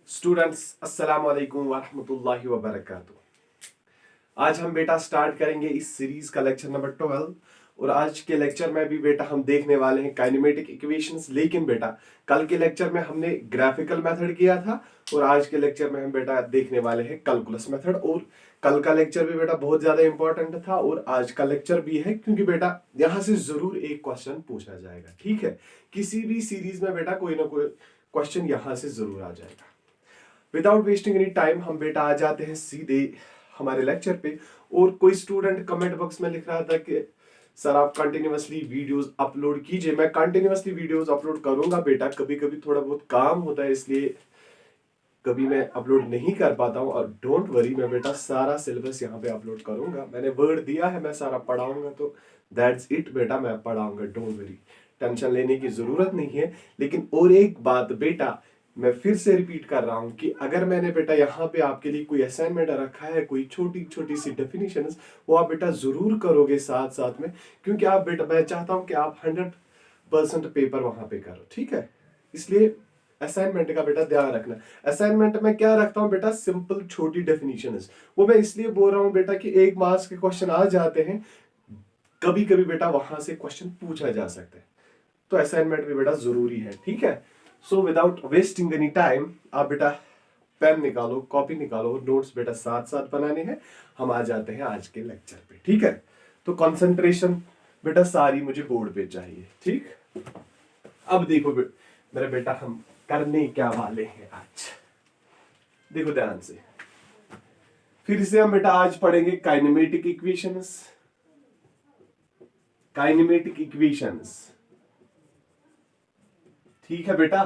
Students अस्सलाम वालेकुम वरहमतुल्लाहि वबरकातुहू। आज हम बेटा स्टार्ट करेंगे इस सीरीज का लेक्चर नंबर 12 और आज के लेक्चर में भी बेटा हम देखने वाले हैं काइनेमेटिक इक्वेशंस। लेकिन बेटा कल के लेक्चर में हमने ग्राफिकल मेथड किया था और आज के लेक्चर में हम बेटा देखने वाले हैं कैलकुलस मेथड। और कल का लेक्चर भी बेटा बहुत ज्यादा इंपॉर्टेंट था और आज का लेक्चर भी है, क्योंकि बेटा यहां से जरूर एक क्वेश्चन पूछा जाएगा। ठीक है, किसी भी सीरीज में बेटा कोई ना कोई क्वेश्चन यहां से जरूर आ जाएगा। विदाउट वेस्टिंग एनी टाइम हम बेटा आ जाते हैं सीधे हमारे लेक्चर पे। और कोई स्टूडेंट कमेंट बॉक्स में लिख रहा था कि सर आप कंटिन्यूअसली वीडियोस अपलोड कीजिए। मैं कंटिन्यूअसली वीडियोस अपलोड करूंगा बेटा, कभी कभी थोड़ा बहुत काम होता है इसलिए कभी मैं अपलोड नहीं कर पाता हूँ। और डोंट वरी, मैं बेटा सारा सिलेबस यहाँ पे अपलोड करूंगा। मैंने वर्ड दिया है मैं सारा पढ़ाऊंगा, तो दैट्स इट बेटा, मैं पढ़ाऊंगा, डोंट वरी, टेंशन लेने की जरूरत नहीं है। लेकिन और एक बात बेटा, मैं फिर से रिपीट कर रहा हूं कि अगर मैंने बेटा यहाँ पे आपके लिए कोई असाइनमेंट रखा है, कोई छोटी छोटी सी डेफिनेशंस, वो आप बेटा जरूर करोगे साथ साथ में, क्योंकि आप बेटा, मैं चाहता हूं कि आप 100% पेपर वहां पे करो। ठीक है, इसलिए असाइनमेंट का बेटा ध्यान रखना। असाइनमेंट में क्या रखता हूं बेटा, सिंपल छोटी डेफिनेशंस। वो मैं इसलिए बोल रहा हूं बेटा कि 1 मार्क्स के क्वेश्चन आ जाते हैं, कभी कभी बेटा वहां से क्वेश्चन पूछा जा सकता है, तो असाइनमेंट भी बेटा जरूरी है। ठीक है, so without wasting any time आप बेटा पेन निकालो, कॉपी निकालो, नोट्स बेटा साथ साथ बनाने हैं। हम आ जाते हैं आज के लेक्चर पे। ठीक है, तो कंसंट्रेशन बेटा सारी मुझे बोर्ड पे चाहिए। ठीक, अब देखो मेरे बेटा हम करने क्या वाले हैं आज, देखो ध्यान से। फिर से हम बेटा आज पढ़ेंगे काइनेमेटिक इक्वेशंस। काइनेमेटिक इक्वेशंस, ठीक है बेटा।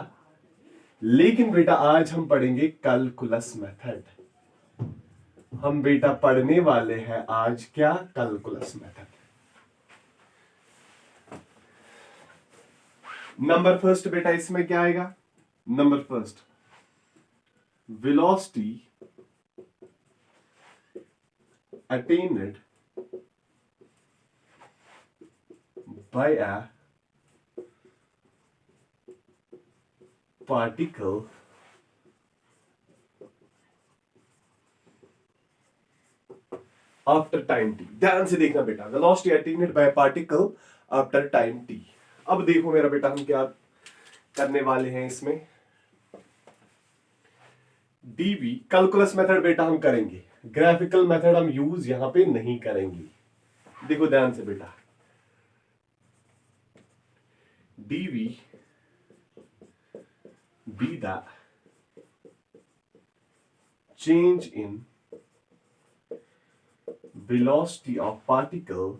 लेकिन बेटा आज हम पढ़ेंगे कैलकुलस मेथड। हम बेटा पढ़ने वाले हैं आज क्या, कैलकुलस मेथड। नंबर फर्स्ट बेटा इसमें क्या आएगा, number first velocity attend bye a particle after time T. ध्यान से देखना बेटा, velocity attend bye particle after time T. अब देखो मेरा बेटा हम क्या करने वाले हैं इसमें। डीवी कैलकुलस मेथड बेटा हम करेंगे, ग्राफिकल मेथड हम यूज यहां पे नहीं करेंगे। देखो ध्यान से बेटा, d v be the change in velocity of particle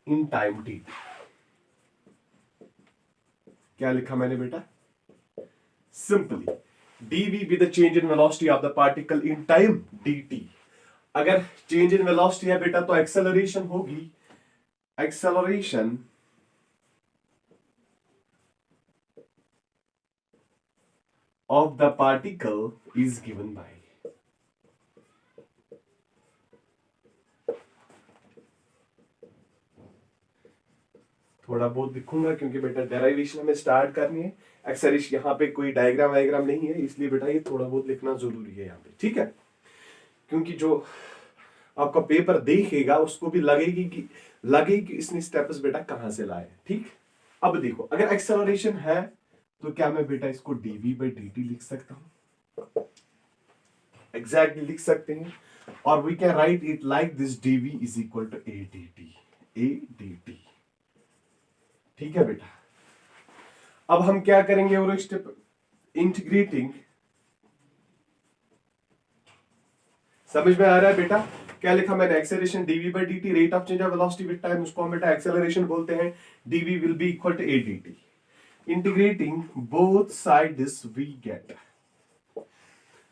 in time t। क्या लिखा मैंने बेटा, simply dv be the change in velocity of the particle in time dt। अगर चेंज इन वेलोसिटी है बेटा तो एक्सेलरेशन होगी, acceleration of the particle is given by। थोड़ा बहुत लिखूंगा क्योंकि बेटा डेरिवेशन हमें स्टार्ट करनी है। एक्सेलरेशन यहाँ पे कोई डायग्राम वायग्राम नहीं है, इसलिए बेटा ये थोड़ा बहुत लिखना जरूरी है यहाँ पे। ठीक है, क्योंकि जो आपका पेपर देखेगा उसको भी लगेगी कि इसने स्टेप्स बेटा कहां से लाए। ठीक, अब देखो अगर एक्सेलरेशन है तो क्या मैं बेटा इसको dv by dt लिख सकता हूं, एग्जैक्टली लिख सकते हैं। और we can write it like this, dv is equal to a dt। ठीक है बेटा, अब हम क्या करेंगे और स्टेप इंटीग्रेटिंग। समझ में आ रहा है बेटा, क्या लिखा मैंने, acceleration dv by dt, rate of change of velocity with time, उसको हम बेटा एक्सेलरेशन बोलते हैं। dv will be equal to a dt। Integrating both sides we get,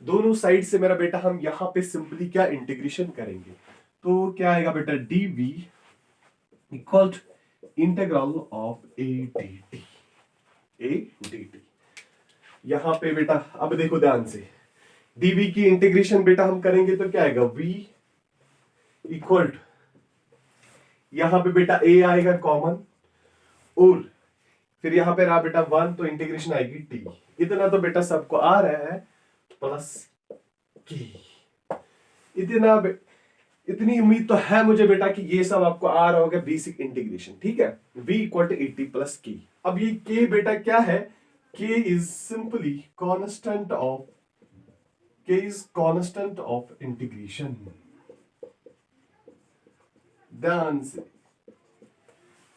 दोनों साइड से मेरा बेटा हम यहां पे सिंपली क्या इंटीग्रेशन करेंगे, तो क्या आएगा बेटा, dv equal to integral of a dt। यहां पे बेटा अब देखो ध्यान से, dv की इंटीग्रेशन बेटा हम करेंगे तो क्या आएगा, v इक्वल टू, यहां पे बेटा a आएगा कॉमन, और फिर यहाँ पे रहा बेटा 1, तो इंटीग्रेशन आएगी टी। इतना तो बेटा सबको आ रहा है, प्लस के। इतना इतनी उम्मीद तो है मुझे बेटा कि ये सब आपको आ रहा होगा बेसिक इंटीग्रेशन। ठीक है, v इक्वल टू 80 प्लस के। अब ये k बेटा क्या है? k is simply constant of integration. ध्यान से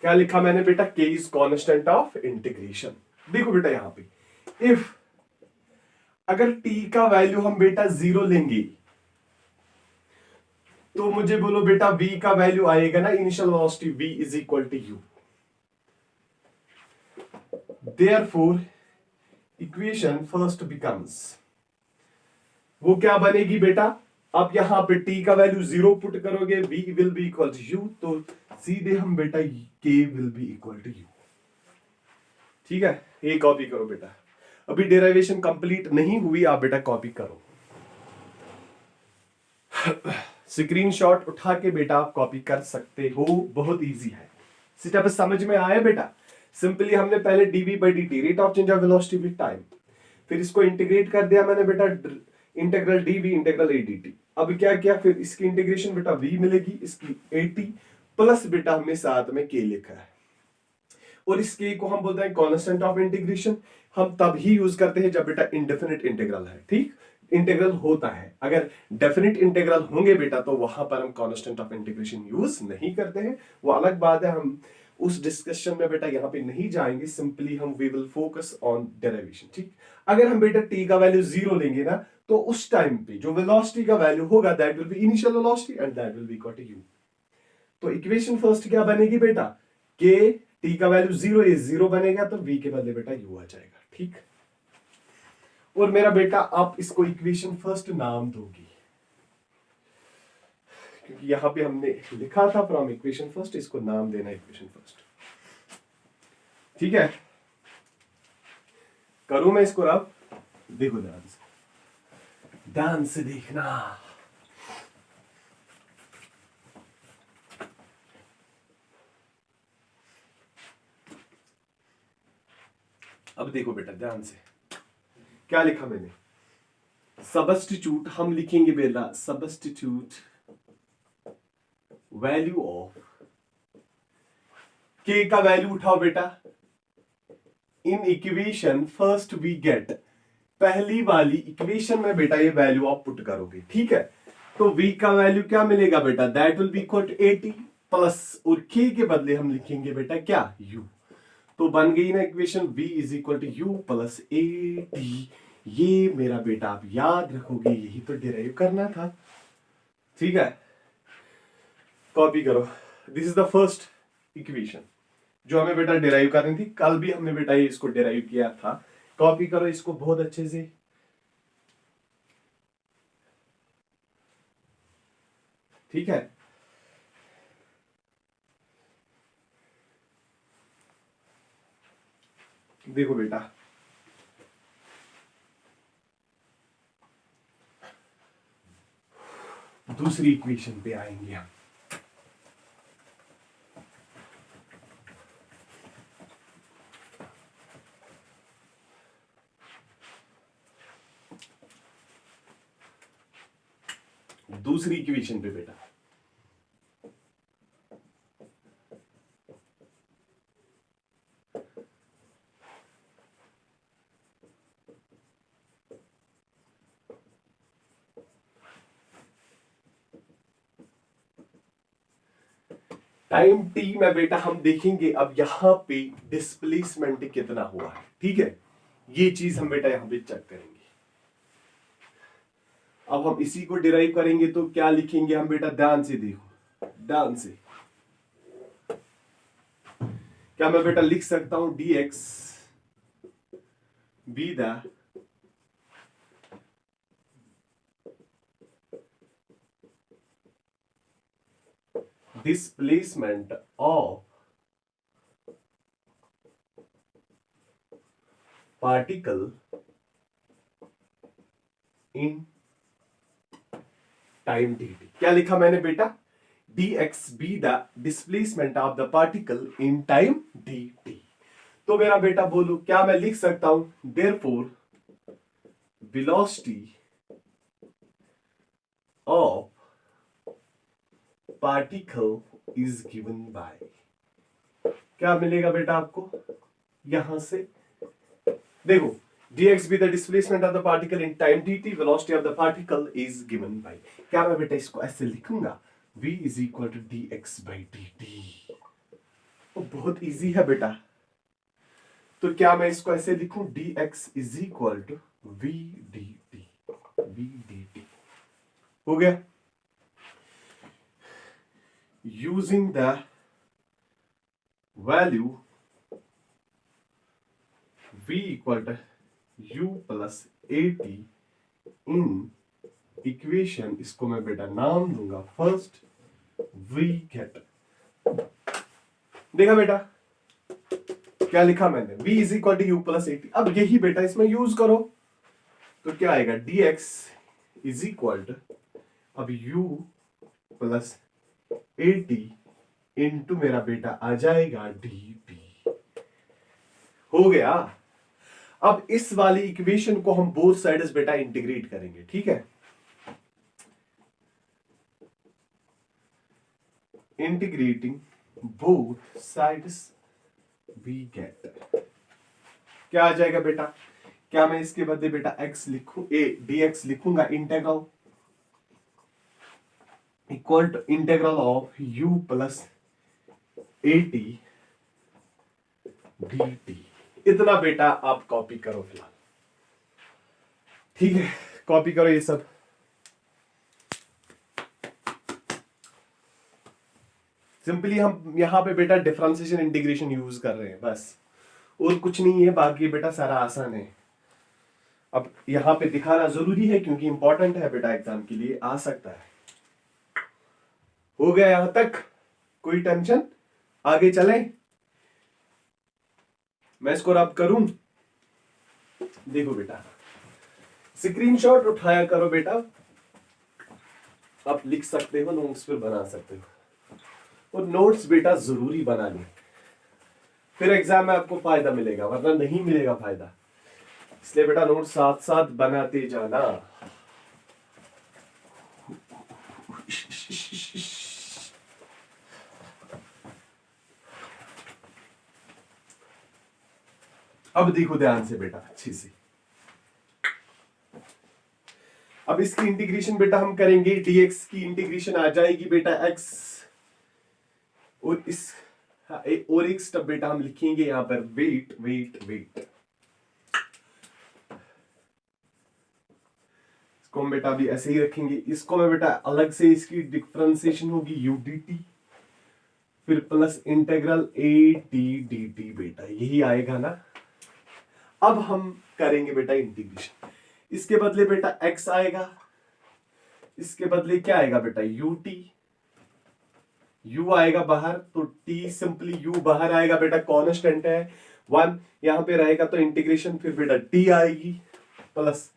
क्या लिखा मैंने बेटा? k is constant of integration. देखो बेटा यहां पे इफ अगर t का वैल्यू हम बेटा 0 लेंगे तो मुझे बोलो बेटा v का वैल्यू आएगा ना, initial velocity v is equal to u। Therefore equation first becomes, वो क्या बनेगी बेटा? अब यहां पे t का वैल्यू 0 पुट करोगे, v will be equal to u, तो सीधे हम बेटा k will be equal to u। ठीक है, ये कॉपी करो बेटा। अभी डेरिवेशन कंप्लीट नहीं हुई, आप बेटा कॉपी करो। स्क्रीनशॉट उठा के बेटा आप कॉपी कर सकते हो, बहुत इजी है। स्टेप समझ में आया बेटा? सिंपली हमने पहले dv by dt, rate of change of velocity with time, फिर इसको इंटीग्रेट कर दिया मैंने बेटा, integral dv integral a dt। अब क्या किया? फिर इसकी इंटीग्रेशन बेटा v मिलेगी, इसकी 80 प्लस बेटा हमने साथ में k लिखा है, और इस k को हम बोलते हैं कांस्टेंट ऑफ इंटीग्रेशन। हम तब ही यूज करते हैं जब बेटा इंडेफिनिट इंटीग्रल है। ठीक, इंटीग्रल होता है, अगर डेफिनिट इंटीग्रल होंगे बेटा तो वहां पर हम कांस्टेंट ऑफ इंटीग्रेशन यूज नहीं करते हैं, वो अलग बात है। हम उस डिस्कशन में बेटा यहां पे नहीं जाएंगे, सिंपली हम we will focus on derivation. ठीक, अगर हम बेटा t का वैल्यू 0 लेंगे ना, तो उस टाइम पे जो वेलोसिटी का वैल्यू होगा that will be initial velocity and that will be equal to u। तो इक्वेशन फर्स्ट क्या बनेगी बेटा? k t का वैल्यू 0 है, 0 बनेगा तो v के बदले बेटा u आ जाएगा। ठीक, और मेरा बेटा आप इसको इक्वेशन फर्स्ट नाम दोगी, क्योंकि यहां पे हमने लिखा था फ्रॉम इक्वेशन फर्स्ट, इसको नाम देना इक्वेशन फर्स्ट। ठीक है, करूं मैं इसको अब? देखो ध्यान से देखना। अब देखो बेटा ध्यान से, क्या लिखा मैंने? सबस्टिट्यूट हम लिखेंगे बेटा, सबस्टिट्यूट वैल्यू ऑफ k का वैल्यू उठाओ बेटा in equation first we get. पहली वाली इक्वेशन में बेटा ये वैल्यू आप पुट करोगे। ठीक है, तो v का वैल्यू क्या मिलेगा बेटा? That will be equal to 80 plus, और k के बदले हम लिखेंगे बेटा क्या? u। तो बन गई ना equation v is equal to u plus 80। ये मेरा बेटा आप याद रखोगे, यही तो डिराइव करना था। ठीक है, कॉपी करो। This is the first equation जो हमें बेटा डिराइव करनी थी, कल भी हमने बेटा ये इसको डिराइव किया था। कॉपी करो इसको बहुत अच्छे से। ठीक है, देखो बेटा दूसरी इक्वेशन पे आएंगे हम। दूसरी इक्वेशन पे बेटा टाइम t में बेटा हम देखेंगे अब यहां पे डिस्प्लेसमेंट कितना हुआ है। ठीक है, ये चीज हम बेटा यहां पे चेक करेंगे। अब हम इसी को डिराइव करेंगे तो क्या लिखेंगे हम बेटा? ध्यान से देखो, ध्यान से। क्या मैं बेटा लिख सकता हूं dx be the displacement of particle in time dt। क्या लिखा मैंने बेटा? dx be the displacement of the particle in time dt। तो मेरा बेटा बोलो क्या मैं लिख सकता हूं therefore velocity of particle is given by, क्या मिलेगा बेटा आपको यहां से, देखो dx be the displacement of the particle in time dt, velocity of the particle is given by, क्या मैं बेटा इसको ऐसे लिखूंगा v is equal to dx by dt। वो बहुत इजी है बेटा, तो क्या मैं इसको ऐसे लिखूं dx is equal to v dt, v dt हो गया। using the value v equal to u plus at in equation, इसको मैं बेटा नाम दूंगा फर्स्ट वी गेट, देखा बेटा क्या लिखा मैंने, v is equal to u plus a t. अब यही बेटा इसमें यूज करो तो क्या आएगा dx इज इक्वल टू अब u प्लस एटी इंटू मेरा बेटा आ जाएगा dt, हो गया। अब इस वाली इक्वेशन को हम बोथ साइड्स बेटा इंटीग्रेट करेंगे, ठीक है। Integrating both sides we get, क्या आ जाएगा बेटा, क्या मैं इसके बदले बेटा x लिखूं, dx लिखूंगा integral equal to integral of u plus a t dt। इतना बेटा आप कॉपी करो फिलहाल, ठीक है, कॉपी करो ये सब। सिंपली हम यहां पे बेटा डिफरेंशिएशन इंटीग्रेशन यूज कर रहे हैं बस, और कुछ नहीं है, बाकी बेटा सारा आसान है। अब यहां पे दिखाना जरूरी है क्योंकि इंपॉर्टेंट है बेटा, एग्जाम के लिए आ सकता है। हो गया यहां तक, कोई टेंशन, आगे चलें। मैं इसको रब करूं, देखो बेटा स्क्रीनशॉट उठाया करो बेटा, आप लिख सकते हो, नोट्स पर बना सकते हो, और नोट्स बेटा जरूरी बनाने, फिर एग्जाम में आपको फायदा मिलेगा, वरना नहीं मिलेगा फायदा। इसलिए बेटा नोट साथ साथ बनाते जाना। अब देखो ध्यान से बेटा अच्छी से, अब इसकी इंटीग्रेशन बेटा हम करेंगे, dx की इंटीग्रेशन आ जाएगी बेटा x, और इस और एक स्टेप बेटा हम लिखेंगे यहां पर वेट वेट वेट, इसको हम बेटा भी ऐसे ही रखेंगे। इसको मैं बेटा अलग से इसकी डिफरेंशिएशन होगी udt, फिर प्लस इंटीग्रल at dt बेटा, यही आएगा ना। अब हम करेंगे बेटा इंटीग्रेशन, इसके बदले बेटा x आएगा, इसके बदले क्या आएगा बेटा ut, u आएगा बाहर तो t सिंपली u बाहर आएगा बेटा, कांस्टेंट है 1 यहां पे रहेगा तो इंटीग्रेशन, फिर बेटा t आएगी प्लस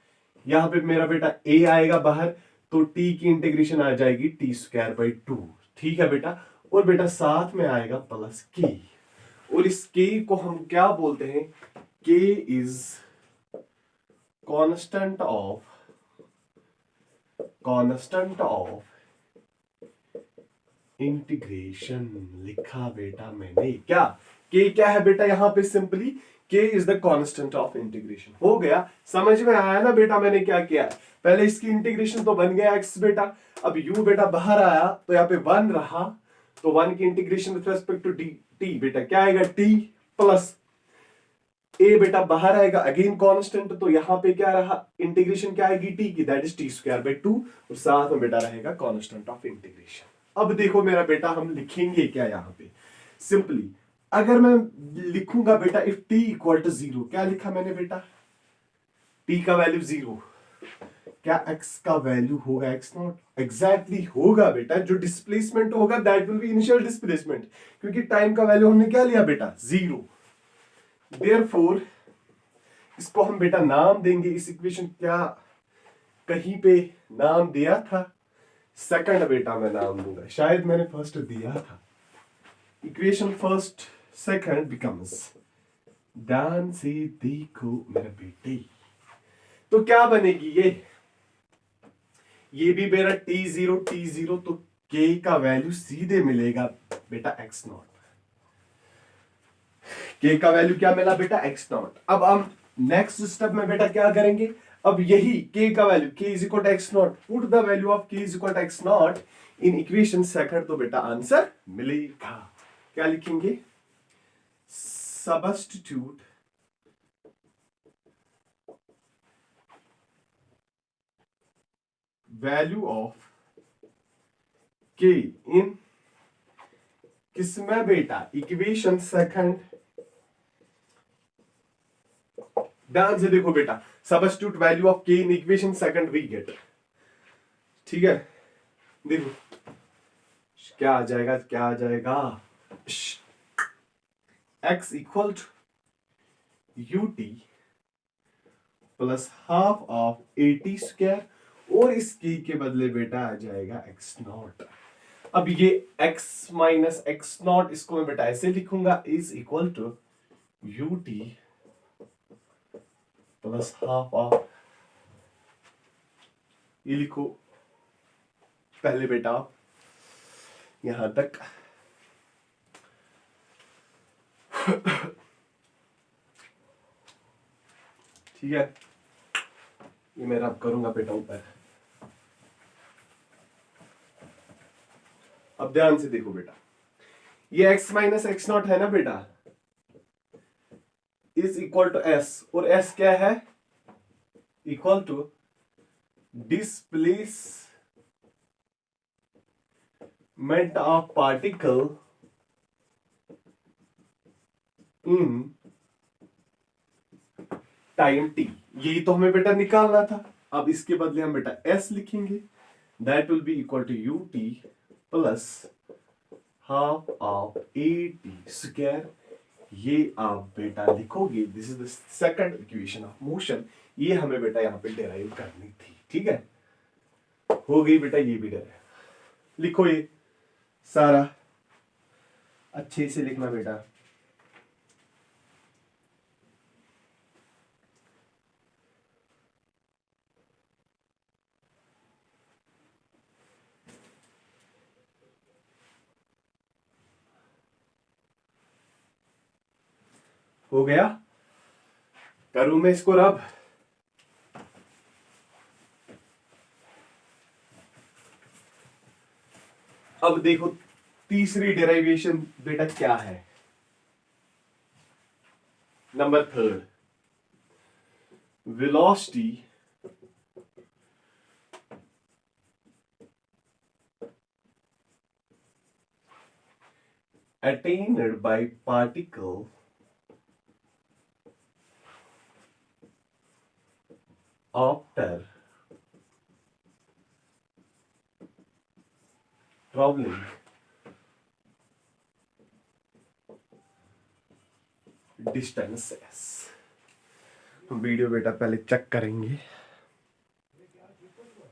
यहां पे मेरा बेटा a आएगा बाहर तो t की इंटीग्रेशन आ जाएगी t स्क्वायर बाई 2, ठीक है बेटा। और बेटा साथ में आएगा प्लस k, और इस k को हम क्या बोलते हैं, k is constant of integration, लिखा बेटा मैंने, क्या k क्या है बेटा यहां पे, simply k is the constant of integration. हो गया, समझ में आया ना बेटा मैंने क्या किया, पहले इसकी इंटीग्रेशन तो बन गया x बेटा, अब u बेटा बाहर आया तो यहाँ पे 1 रहा, तो 1 की integration with respect to t बेटा क्या आएगा t प्लस a बेटा बाहर आएगा अगेन कांस्टेंट, तो यहां पे क्या रहा, इंटीग्रेशन क्या आएगी t की, that is t square by 2, और साथ में बेटा रहेगा कांस्टेंट ऑफ इंटीग्रेशन। अब देखो मेरा बेटा हम लिखेंगे क्या यहां पे, सिंपली अगर मैं लिखूंगा बेटा इफ t इक्वल टू 0, क्या लिखा मैंने बेटा, t का वैल्यू 0, क्या x का वैल्यू होगा x0, एग्जैक्टली होगा बेटा, जो डिस्प्लेसमेंट होगा that will be initial displacement, क्योंकि टाइम का वैल्यू हमने क्या लिया बेटा 0। Therefore, इसको हम बेटा नाम देंगे, इस इक्वेशन क्या कहीं पे नाम दिया था, सेकंड बेटा मैं नाम दूंगा, शायद मैंने फर्स्ट दिया था, इक्वेशन फर्स्ट सेकंड बिकम्स ध्यान से देखो मेरे बेटे, तो क्या बनेगी ये भी मेरा T0 तो K का वैल्यू सीधे मिलेगा बेटा x0। K का वैल्यू क्या मिला बेटा x0। अब हम नेक्स्ट स्टेप में बेटा क्या करेंगे, अब यही K का value K is equal to x0, put the value of K is equal to x0 in equation second, तो बेटा आंसर मिलेगा। क्या लिखेंगे, substitute value of K in किसमें बेटा, इक्वेशन सेकंड। ध्यान से देखो बेटा, substitute value of K in equation second we get, ठीक है। देखो क्या आ जाएगा, क्या आ जाएगा, x equal to ut plus half of a t square, और इस k के बदले बेटा आ जाएगा x0। अब ये x माइनस x0, इसको मैं बेटा ऐसे लिखूंगा, is equal to ut plus half of, ये लिखो पहले बेटा यहां तक। ठीक है, ये मैं रब करूंगा बेटा ऊपर। अब ध्यान से देखो बेटा, ये x माइनस x0 है ना बेटा, इज इक्वल टू s, और s क्या है, equal to displacement of particle in time t। यही तो हमें बेटा निकालना था। अब इसके बदले हम बेटा s लिखेंगे, that will be equal to ut plus half of a t square. ये आप बेटा लिखोगे, this is the second equation of motion. ये हमें बेटा यहां पे डेराइव करनी थी, ठीक है। हो गई बेटा, ये भी डेराइव लिखो, ये सारा अच्छे से लिखना बेटा। हो गया, करूं मैं इसको रब। अब देखो तीसरी डेरिवेशन बेटा क्या है, number third, velocity attained by particle after traveling distances। Video बेटा पहले चेक करेंगे,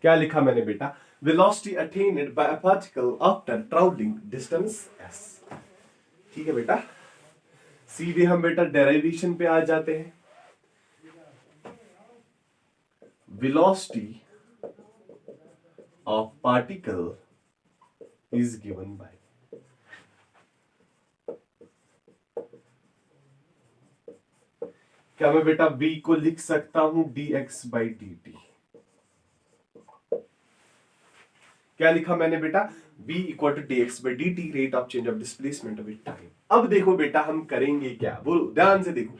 क्या लिखा मैंने बेटा, velocity attend bye a particle after travelling distance s। ठीक है बेटा, सीधे हम बेटा डेरिवेशन पे आ जाते हैं। Velocity of particle is given by, क्या मैं बेटा v को लिख सकता हूं dx बाई dt। क्या लिखा मैंने बेटा, v equal to dx by dt, rate of change of displacement with time. अब देखो बेटा हम करेंगे क्या, बोलो ध्यान से देखो,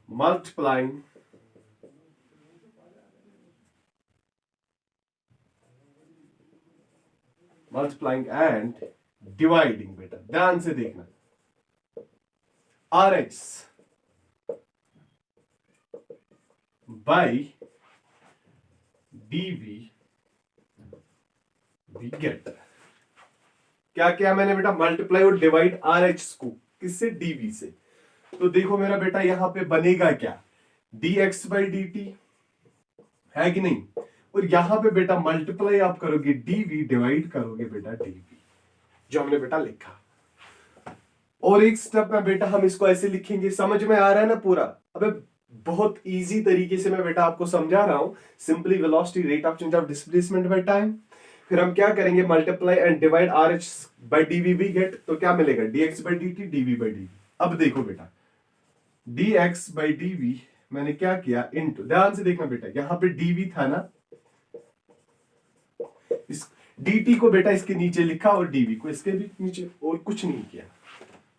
मल्टीप्लाइंग एंड डिवाइडिंग, बेटा ध्यान से देखना, RH by dv we get. क्या किया मैंने बेटा, मल्टीप्लाई और डिवाइड RH को किससे, dv से। तो देखो मेरा बेटा यहां पे बनेगा क्या, dx बाई dt है कि नहीं, और यहां पे बेटा मल्टीप्लाई आप करोगे dv, डिवाइड करोगे बेटा dv, जो हमने बेटा लिखा। और एक स्टेप में बेटा हम इसको ऐसे लिखेंगे, समझ में आ रहा है ना पूरा? अबे बहुत इजी तरीके से मैं बेटा आपको समझा रहा हूं। Simply velocity rate of change of displacement by time, फिर हम क्या करेंगे, multiply and divide R H by d v we get, तो क्या मिलेगा, d x by d t d v by d. अब देखो बेटा, dx बाई डीवी मैंने क्या किया, इंटू, ध्यान से देखना बेटा, यहां पे dv था ना, इस dt को बेटा इसके नीचे लिखा और dv को इसके भी नीचे, और कुछ नहीं किया।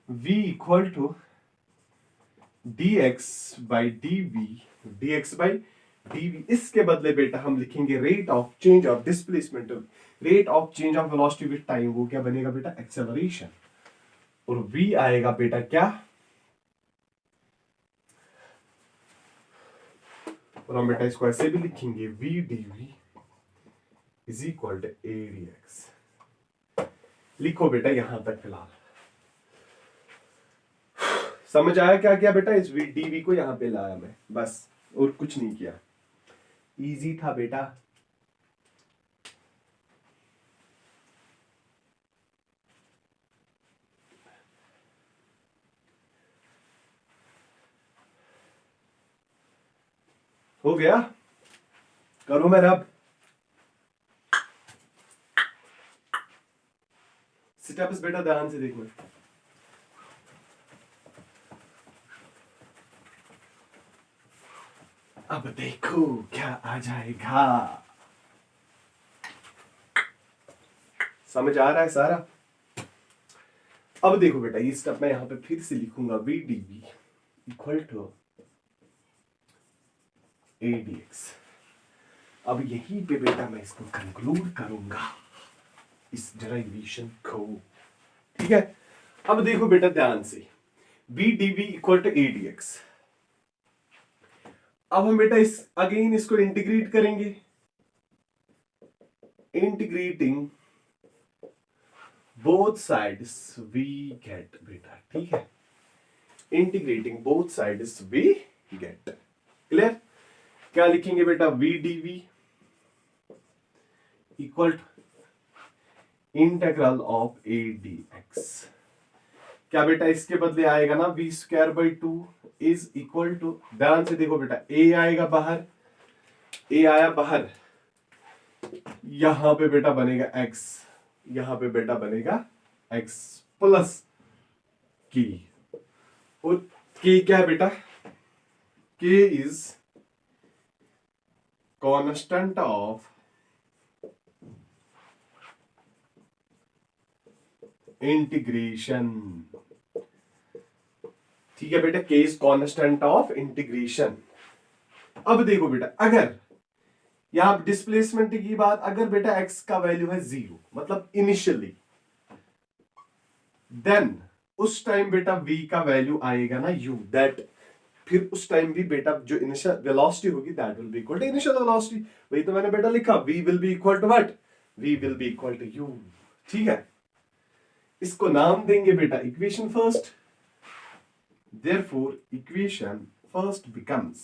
v equal to dx by dv, dx by dv, इसके बदले बेटा हम लिखेंगे rate of change of displacement, rate of change of velocity with time, वो क्या बनेगा बेटा, एक्सेलरेशन। और v आएगा बेटा क्या, और हम बेटा इसको ऐसे भी लिखेंगे, v dv is equal to a dx। लिखो बेटा यहां तक फिलहाल। समझ आया क्या किया बेटा, इस v dv को यहां पे लाया मैं, बस और कुछ नहीं किया। इजी था बेटा। हो गया, करो मैं रब। स्टेप्स बेटा ध्यान से देखना। अब देखो क्या आ जाएगा, समझ आ रहा है सारा? अब देखो बेटा, ये स्टेप मैं यहां पे फिर से लिखूंगा, v d v equal to a d x. अब यहीं पे बेटा मैं इसको कंक्लूड करूंगा, इस डेरिवेशन को, ठीक है? अब देखो बेटा ध्यान से, v d v equal to a d x. अब हम बेटा इस अगेन इसको इंटीग्रेट करेंगे, integrating both sides we get बेटा, ठीक है? Integrating both sides we get, clear? क्या लिखेंगे बेटा, v d v equal to integral of a d x. क्या बेटा इसके बदले आएगा ना, v square by two is equal to, ध्यान से देखो बेटा, ए आएगा बाहर, ए आया बाहर, यहां पे बेटा बनेगा x, यहां पे बेटा बनेगा x प्लस की, और k क्या है बेटा, k is constant of integration, ठीक है बेटा, k is constant of integration. अब देखो बेटा, अगर यहां डिस्प्लेसमेंट की बात, अगर बेटा x का वैल्यू है 0, मतलब इनिशियली, देन उस टाइम बेटा v का वैल्यू आएगा ना u, दैट, फिर उस टाइम भी बेटा जो इनिशियल वेलोसिटी होगी that will be equal to initial velocity. वही तो मैंने बेटा लिखा, v will be equal to what, v will be equal to u, ठीक है? इसको नाम देंगे बेटा equation first, therefore equation first becomes,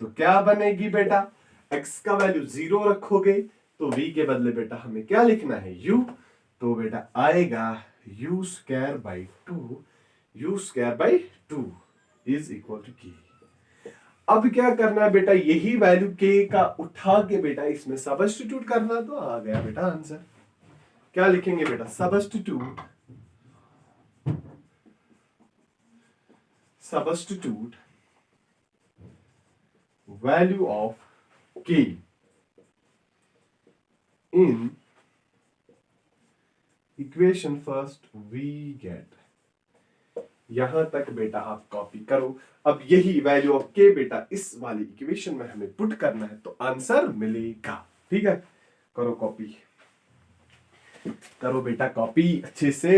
तो क्या बनेगी बेटा, x का वैल्यू 0 रखोगे तो v के बदले बेटा हमें क्या लिखना है, u, तो बेटा आएगा u square by two, u square by two is equal to k। अब क्या करना है बेटा, यही वैल्यू k का उठा के बेटा इसमें सब्स्टिट्यूट करना, तो आ गया बेटा आंसर। क्या लिखेंगे बेटा, substitute value of k in equation first we get, यहां तक बेटा आप कॉपी करो। अब यही वैल्यू ऑफ k बेटा इस वाली इक्वेशन में हमें पुट करना है, तो आंसर मिलेगा, ठीक है? करो कॉपी, करो बेटा कॉपी अच्छे से।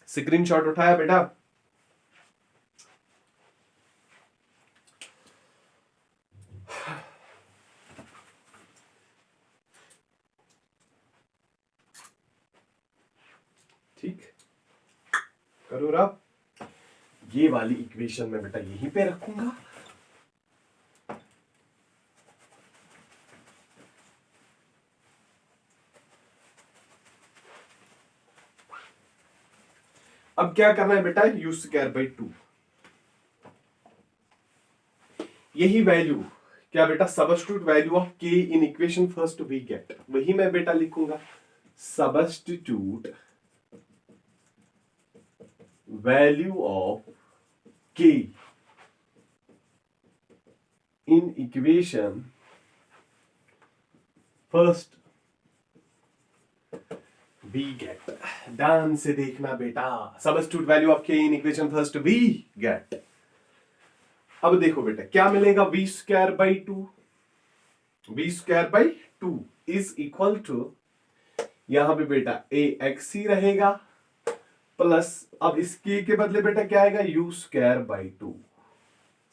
स्क्रीनशॉट उठाया बेटा? ठीक, करो रब। ये वाली इक्वेशन में बेटा यहीं पे रखूंगा, अब क्या करना है बेटा, यू स्क्वायर बाई 2, यही वैल्यू क्या बेटा, substitute value of k in equation first we get, वही मैं बेटा लिखूंगा, substitute value of k in equation first we get. ध्यान से देखना बेटा, substitute value of k in equation first we get. अब देखो बेटा क्या मिलेगा, v square by 2, v square by 2 is equal to, यहां पे बेटा ए एक्स ही रहेगा प्लस, अब इस के बदले बेटा क्या आएगा, यू स्क्वायर बाई 2।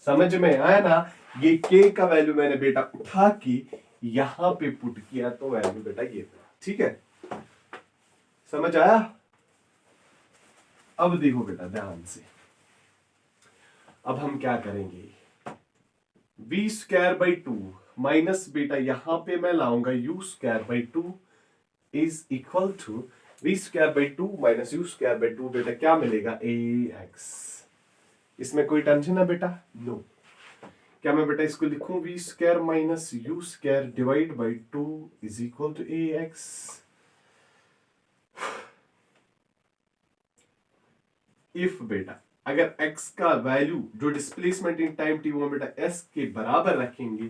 समझ में आया ना, ये के का वैल्यू मैंने बेटा उठा के यहां पे पुट किया तो वैल्यू बेटा ये था, ठीक है, समझ आया। अब देखो बेटा ध्यान से, अब हम क्या करेंगे, वी स्क्वायर बाई 2 माइनस बेटा यहां पे मैं लाऊंगा u square by 2 is equal to v square by 2 minus u square by 2, बेटा क्या मिलेगा, ए एक्स। इसमें कोई टेंशन है बेटा, नो। क्या मैं बेटा इसको लिखूं, v square minus u square divide by 2 is equal to a x. If बेटा अगर x का वैल्यू जो डिस्प्लेसमेंट इन टाइम t वो बेटा s के बराबर रखेंगे,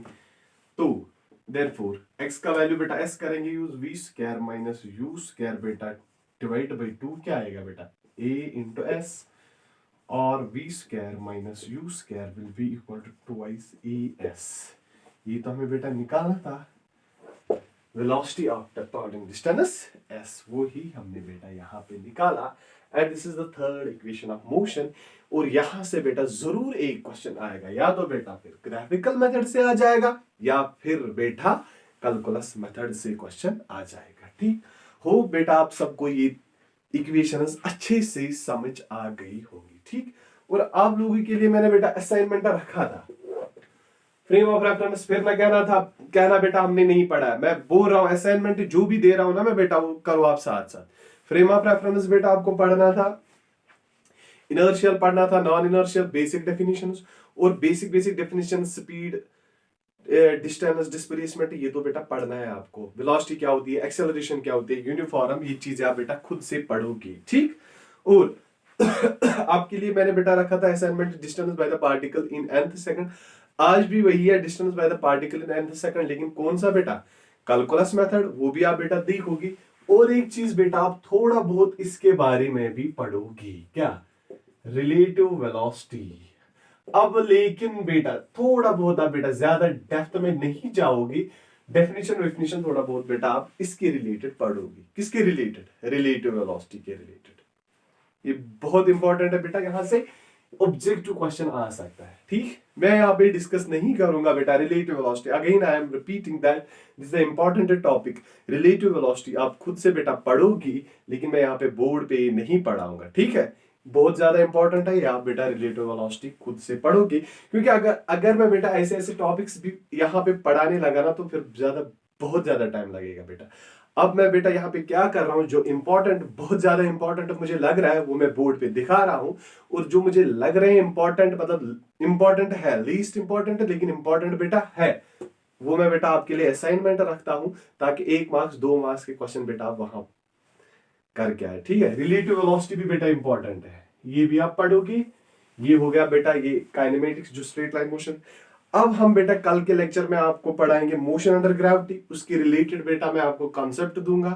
तो देयरफॉर x का वैल्यू बेटा s करेंगे यूज, v स्क्वायर माइनस u स्क्वायर बेटा डिवाइड बाई 2 क्या आएगा बेटा, a इंटू s, और v स्क्वायर माइनस u स्क्वायर will be equal to twice as। ये तो हमें बेटा निकालना था velocity after travelling distance s, वो ही हमने बेटा यहाँ पे निकाला। And this is the third equation of motion. और यहां से बेटा जरूर एक क्वेश्चन आएगा, या तो बेटा फिर ग्राफिकल मेथड से आ जाएगा या फिर बेटा कैलकुलस मेथड से क्वेश्चन आ जाएगा। ठीक हो बेटा, आप सबको ये इक्वेशंस अच्छे से समझ आ गई होंगी। ठीक, और आप लोगों के लिए मैंने बेटा असाइनमेंट रखा था, फ्रेम ऑफ रेफरेंस फिर मैं कहना बेटा हमने नहीं पढ़ा है, मैं बोल रहा हूं असाइनमेंट जो भी दे रहा हूं ना मैं बेटा, वो करो आप साथ साथ। फ्रेम ऑफ रेफरेंस बेटा आपको पढ़ना था, इनर्शियल पढ़ना था, नॉन इनर्शियल, बेसिक डेफिनेशंस, और basic definition, speed, distance, displacement, ये तो बेटा पढ़ना है आपको। वेलोसिटी क्या होती है, एक्सेलरेशन क्या होती है, यूनिफॉर्म, ये चीजें आप बेटा खुद से पढ़ोगे। ठीक, और आपके लिए मैंने बेटा रखा था assignment distance by the particle in nth second. आज भी वही है, distance by the particle in nth second, लेकिन कौन सा बेटा, कैलकुलस मेथड, वो भी आप बेटा देखोगे। और एक चीज बेटा आप थोड़ा बहुत इसके बारे में भी पढ़ोगी, क्या, रिलेटिव वेलोसिटी। अब लेकिन बेटा थोड़ा बहुत आप बेटा ज्यादा डेप्थ में नहीं जाओगी, डेफिनेशन थोड़ा बहुत बेटा आप इसके रिलेटेड पढ़ोगी। किसके रिलेटेड, रिलेटिव वेलोसिटी के रिलेटेड। ये बहुत इंपॉर्टेंट है बेटा, यहां से ऑब्जेक्टिव क्वेश्चन आ सकता है। ठीक, मैं यहाँ पे डिस्कस नहीं करूंगा बेटा relative velocity, again I am repeating that this is the important topic. Relative velocity आप खुद से बेटा पढ़ोगी, लेकिन मैं यहाँ पे बोर्ड पे नहीं पढ़ाऊंगा। ठीक है, बहुत ज्यादा इंपॉर्टेंट है, आप बेटा रिलेटिव वेलोसिटी खुद से पढ़ोगे, क्योंकि अगर मैं बेटा ऐसे ऐसे टॉपिक्स भी यहाँ पे पढ़ाने लगा ना तो फिर बहुत ज्यादा टाइम लगेगा बेटा। अब मैं बेटा यहाँ पे क्या कर रहा हूँ, जो इंपॉर्टेंट, बहुत ज्यादा इंपॉर्टेंट मुझे लग रहा है वो मैं बोर्ड पे दिखा रहा हूँ, और जो मुझे लग रहे हैं इंपॉर्टेंट, मतलब इंपॉर्टेंट है, लीस्ट इंपॉर्टेंट है लेकिन इंपॉर्टेंट बेटा है, वो मैं बेटा आपके लिए असाइनमेंट रखता हूं, ताकि 1 मार्क्स 2 मार्क्स के क्वेश्चन बेटा आप वहां करके आए। ठीक है, रिलेटिव वेलोसिटी भी बेटा इंपॉर्टेंट है, ये भी आप पढ़ोगे। ये हो गया बेटा ये काइनेमेटिक्स, जो स्ट्रेट लाइन मोशन। अब हम बेटा कल के लेक्चर में आपको पढ़ाएंगे मोशन अंडर ग्रेविटी, उसके रिलेटेड बेटा मैं आपको कॉन्सेप्ट दूंगा,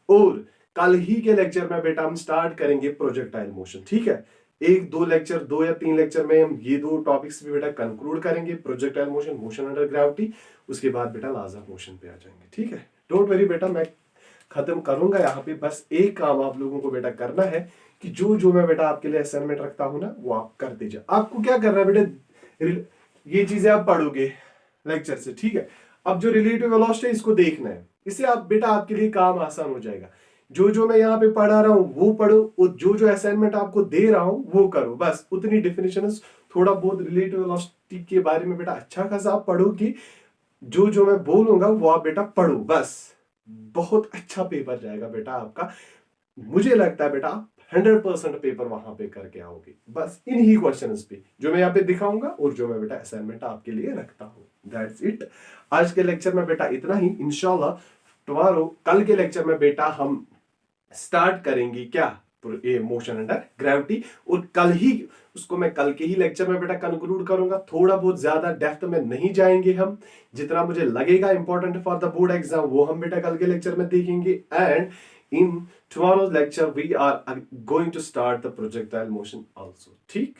और कल ही के लेक्चर में बेटा हम स्टार्ट करेंगे प्रोजेक्टाइल मोशन। ठीक है, 2 या 3 लेक्चर में हम ये 2 टॉपिक्स भी बेटा कंक्लूड करेंगे, projectile motion, motion under gravity, उसके बाद बेटा लॉज ऑफ मोशन पे आ जाएंगे। ठीक है, डोंट वरी बेटा, मैं खत्म करूंगा यहाँ पे, बस एक काम आप लोगों को बेटा करना है कि जो मैं बेटा आपके लिए असाइनमेंट रखता हूं ना वो आप कर दीजिए। आपको क्या करना है बेटा, ये चीजें आप पढ़ोगे लेक्चर से। ठीक है, अब जो रिलेटिव वेलोसिटी इसको देखना है, इससे आप बेटा आपके लिए काम आसान हो जाएगा। जो मैं यहाँ पे पढ़ा रहा हूं वो पढ़ो, और जो असाइनमेंट आपको दे रहा हूं वो करो, बस उतनी डेफिनेशन, थोड़ा बहुत रिलेटिव वेलोसिटी के बारे में बेटा अच्छा खासा आप पढ़ोगे, जो मैं बोलूंगा वो आप बेटा पढ़ो, बस बहुत अच्छा पेपर जाएगा बेटा आपका। मुझे लगता है बेटा आप 100% पेपर वहां पे करके आओगे, बस इन्हीं क्वेश्चंस पे जो मैं यहाँ पे दिखाऊंगा और जो मैं बेटा असाइनमेंट आपके लिए रखता हूँ। That's it. आज के लेक्चर में बेटा इतना ही। इंशाल्लाह टुमारो कल के लेक्चर में बेटा हम स्टार्ट करेंगे क्या, ये मोशन अंडर ग्रेविटी, और कल ही उसको मैं कल के ही लेक्चर में बेटा कंक्लूड करूंगा। थोड़ा बहुत ज्यादा डेप्थ में नहीं जाएंगे हम, जितना मुझे लगेगा important for the board exam वो हम बेटा कल के लेक्चर में देखेंगे। And in tomorrow's lecture we are going to start the projectile motion also. ठीक,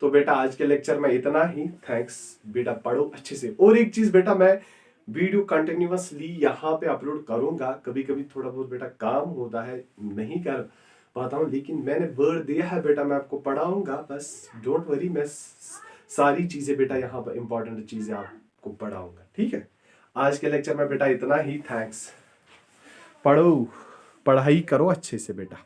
तो बेटा आज के लेक्चर में इतना ही। थैंक्स बेटा, पढ़ो अच्छे से। और एक चीज बेटा, मैं वीडियो कंटिन्यूअसली यहाँ पे अपलोड करूंगा। कभी कभी थोड़ा बहुत बेटा काम होता है, नहीं कर पाता हूँ, लेकिन मैंने वर्ड दिया है बेटा मैं आपको पढ़ाऊंगा। बस डोंट वरी, मैं सारी चीजें बेटा यहाँ पर इंपॉर्टेंट चीजें आपको पढ़ाऊंगा। ठीक है, आज के लेक्चर में बेटा इतना ही। थैंक्स, पढ़ो, पढ़ाई करो अच्छे से बेटा।